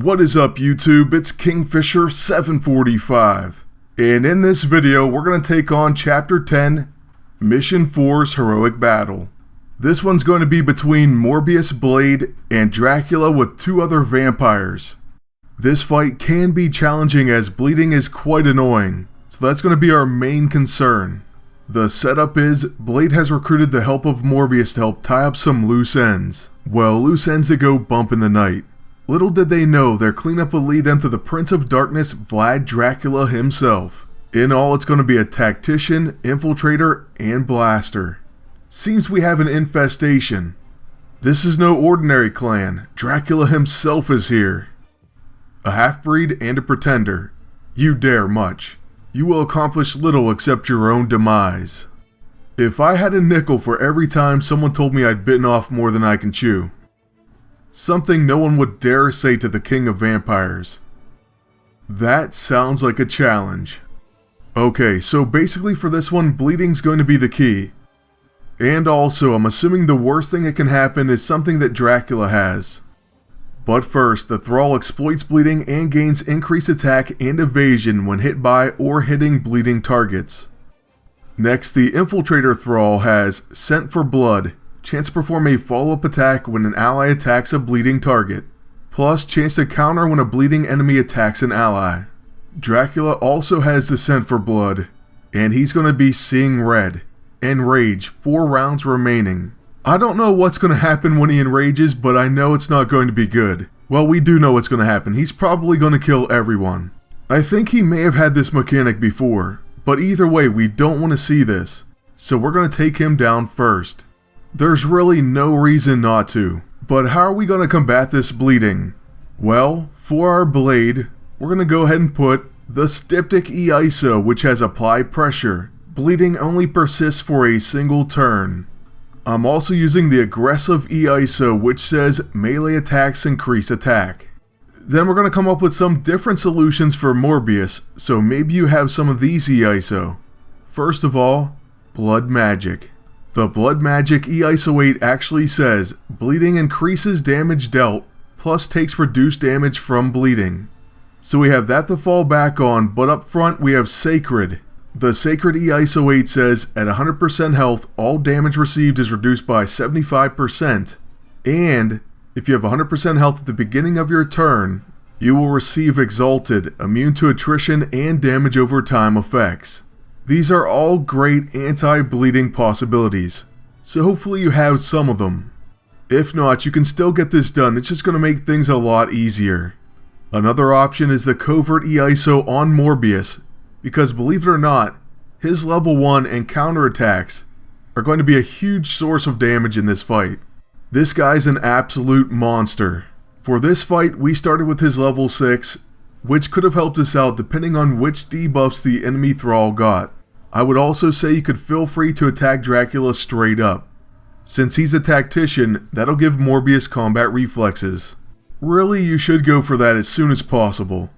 What is up YouTube, it's Kingfisher745, and in this video we're going to take on Chapter 10, Mission 4's Heroic Battle. This one's going to be between Morbius, Blade, and Dracula with two other vampires. This fight can be challenging as bleeding is quite annoying, so that's going to be our main concern. The setup is, Blade has recruited the help of Morbius to help tie up some loose ends. Well, loose ends that go bump in the night. Little did they know their cleanup would lead them to the Prince of Darkness, Vlad Dracula himself. In all, it's going to be a tactician, infiltrator, and blaster. Seems we have an infestation. This is no ordinary clan. Dracula himself is here. A half-breed and a pretender. You dare much. You will accomplish little except your own demise. If I had a nickel for every time someone told me I'd bitten off more than I can chew. Something no one would dare say to the king of vampires. That sounds like a challenge. Okay, so basically for this one, bleeding's going to be the key. And also, I'm assuming the worst thing that can happen is something that Dracula has. But first, the Thrall exploits bleeding and gains increased attack and evasion when hit by or hitting bleeding targets. Next, the Infiltrator Thrall has Scent for Blood. Chance to perform a follow-up attack when an ally attacks a bleeding target, plus chance to counter when a bleeding enemy attacks an ally. Dracula also has the Scent for Blood, and he's going to be Seeing Red. Enrage, 4 rounds remaining. I don't know what's going to happen when he enrages, but I know it's not going to be good. Well, we do know what's going to happen. He's probably going to kill everyone. I think he may have had this mechanic before, but either way, we don't want to see this, so we're going to take him down first. There's really no reason not to, but how are we going to combat this bleeding? Well, for our blade, we're going to go ahead and put the Styptic E-ISO, which has Apply Pressure. Bleeding only persists for a single turn. I'm also using the Aggressive E-ISO, which says Melee Attacks Increase Attack. Then we're going to come up with some different solutions for Morbius, so maybe you have some of these E-ISO. First of all, Blood Magic. The Blood Magic E-ISO 8 actually says, bleeding increases damage dealt, plus takes reduced damage from bleeding. So we have that to fall back on, but up front we have Sacred. The Sacred E-ISO 8 says, at 100% health, all damage received is reduced by 75%, and if you have 100% health at the beginning of your turn, you will receive Exalted, immune to attrition and damage over time effects. These are all great anti-bleeding possibilities, so hopefully you have some of them. If not, you can still get this done, it's just going to make things a lot easier. Another option is the Covert E-ISO on Morbius, because believe it or not, his level 1 and counterattacks are going to be a huge source of damage in this fight. This guy's an absolute monster. For this fight, we started with his level 6, which could have helped us out depending on which debuffs the enemy Thrall got. I would also say you could feel free to attack Dracula straight up. Since he's a tactician, that'll give Morbius combat reflexes. Really, you should go for that as soon as possible.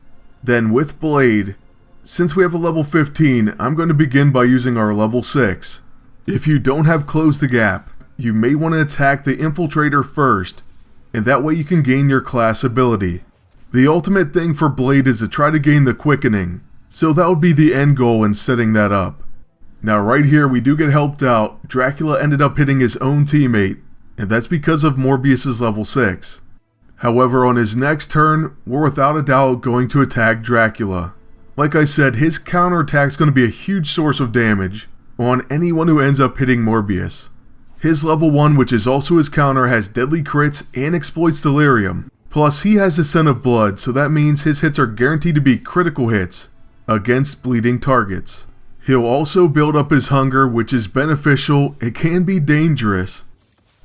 Then with Blade, since we have a level 15, I'm going to begin by using our level 6. If you don't have Close the Gap, you may want to attack the Infiltrator first, and that way you can gain your class ability. The ultimate thing for Blade is to try to gain the Quickening, so that would be the end goal in setting that up. Now right here we do get helped out. Dracula ended up hitting his own teammate, and that's because of Morbius's level 6. However, on his next turn, we're without a doubt going to attack Dracula. Like I said, his counterattack is going to be a huge source of damage on anyone who ends up hitting Morbius. His level 1, which is also his counter, has deadly crits and exploits delirium. Plus, he has a Scent of Blood, so that means his hits are guaranteed to be critical hits against bleeding targets. He'll also build up his hunger, which is beneficial. It can be dangerous,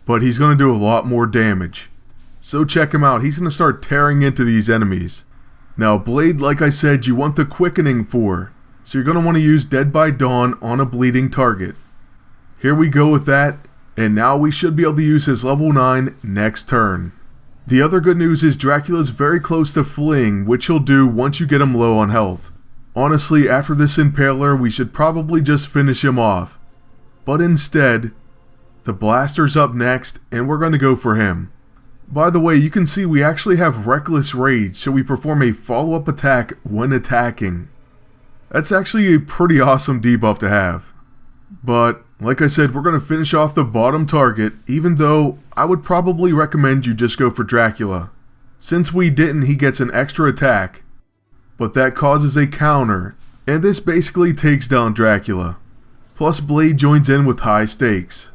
but he's going to do a lot more damage. So check him out. He's going to start tearing into these enemies. Now Blade, like I said, you want the Quickening for, so you're going to want to use Dead by Dawn on a bleeding target. Here we go with that, and now we should be able to use his level 9 next turn. The other good news is Dracula's very close to fleeing, which he'll do once you get him low on health. Honestly, after this Impaler, we should probably just finish him off. But instead, the Blaster's up next, and we're going to go for him. By the way, you can see we actually have Reckless Rage, so we perform a follow-up attack when attacking. That's actually a pretty awesome debuff to have. But, like I said, we're going to finish off the bottom target, even though I would probably recommend you just go for Dracula. Since we didn't, he gets an extra attack, but that causes a counter, and this basically takes down Dracula. Plus Blade joins in with high stakes.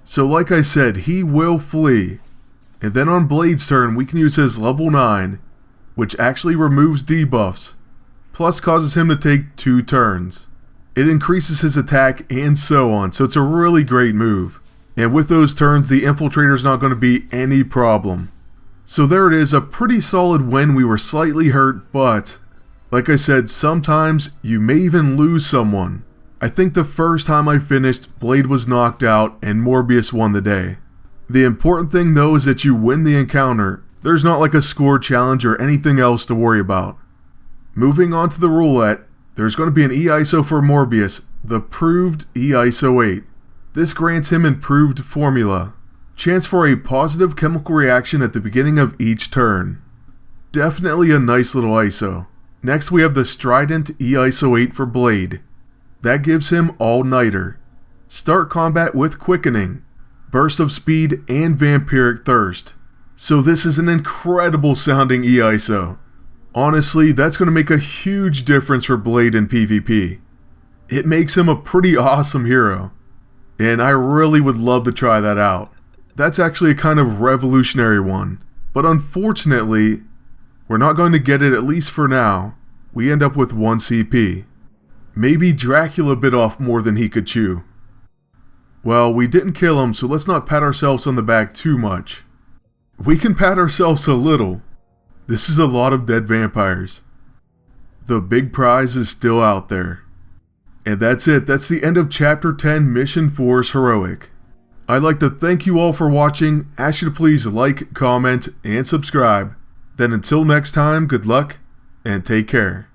So like I said, he will flee. And then on Blade's turn, we can use his level 9, which actually removes debuffs, plus causes him to take 2 turns. It increases his attack and so on, so it's a really great move. And with those turns, the Infiltrator's not going to be any problem. So there it is, a pretty solid win. We were slightly hurt, but like I said, sometimes you may even lose someone. I think the first time I finished, Blade was knocked out and Morbius won the day. The important thing though is that you win the encounter. There's not like a score challenge or anything else to worry about. Moving on to the roulette, there's going to be an E-ISO for Morbius, the proved E-ISO 8. This grants him improved formula. Chance for a positive chemical reaction at the beginning of each turn. Definitely a nice little ISO. Next we have the Strident E-ISO 8 for Blade. That gives him All-Nighter. Start combat with Quickening, Burst of Speed, and Vampiric Thirst. So this is an incredible sounding E-ISO. Honestly, that's going to make a huge difference for Blade in PvP. It makes him a pretty awesome hero, and I really would love to try that out. That's actually a kind of revolutionary one, but unfortunately, we're not going to get it, at least for now. We end up with 1 CP. Maybe Dracula bit off more than he could chew. Well, we didn't kill him, so let's not pat ourselves on the back too much. We can pat ourselves a little. This is a lot of dead vampires. The big prize is still out there. And that's it. That's the end of Chapter 10, Mission Force Heroic. I'd like to thank you all for watching, ask you to please like, comment, and subscribe. Then until next time, good luck, and take care.